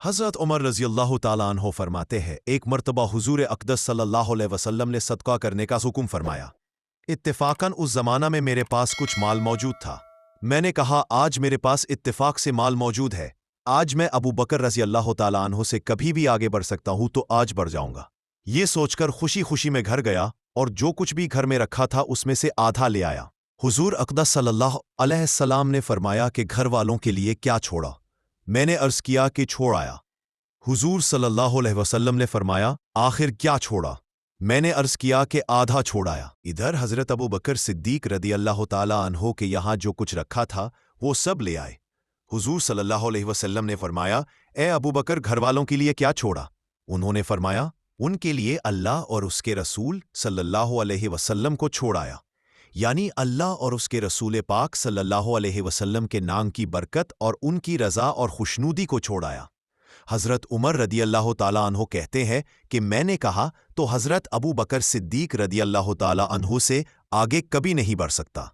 حضرت عمر رضی اللہ تعالیٰ عنہ فرماتے ہیں، ایک مرتبہ حضور اقدس صلی اللہ علیہ وسلم نے صدقہ کرنے کا حکم فرمایا۔ اتفاقاً اس زمانہ میں میرے پاس کچھ مال موجود تھا۔ میں نے کہا، آج میرے پاس اتفاق سے مال موجود ہے، آج میں ابو بکر رضی اللہ تعالیٰ عنہ سے کبھی بھی آگے بڑھ سکتا ہوں تو آج بڑھ جاؤں گا۔ یہ سوچ کر خوشی خوشی میں گھر گیا اور جو کچھ بھی گھر میں رکھا تھا اس میں سے آدھا لے آیا۔ حضور اقدس صلی اللہ علیہ وسلم نے فرمایا کہ گھر والوں کے لیے کیا چھوڑا؟ میں نے عرض کیا کہ چھوڑ آیا۔ حضور صلی اللہ علیہ وسلم نے فرمایا، آخر کیا چھوڑا؟ میں نے عرض کیا کہ آدھا چھوڑایا۔ ادھر حضرت ابو بکر صدیق رضی اللہ تعالیٰ عنہ کے یہاں جو کچھ رکھا تھا وہ سب لے آئے۔ حضور صلی اللہ علیہ وسلم نے فرمایا، اے ابو بکر، گھر والوں کے لیے کیا چھوڑا؟ انہوں نے فرمایا، ان کے لیے اللہ اور اس کے رسول صلی اللہ علیہ وسلم کو چھوڑایا، یعنی اللہ اور اس کے رسول پاک صلی اللہ علیہ وسلم کے نام کی برکت اور ان کی رضا اور خوشنودی کو چھوڑایا۔ حضرت عمر رضی اللہ تعالیٰ عنہ کہتے ہیں کہ میں نے کہا تو حضرت ابو بکر صدیق رضی اللہ تعالیٰ عنہ سے آگے کبھی نہیں بڑھ سکتا۔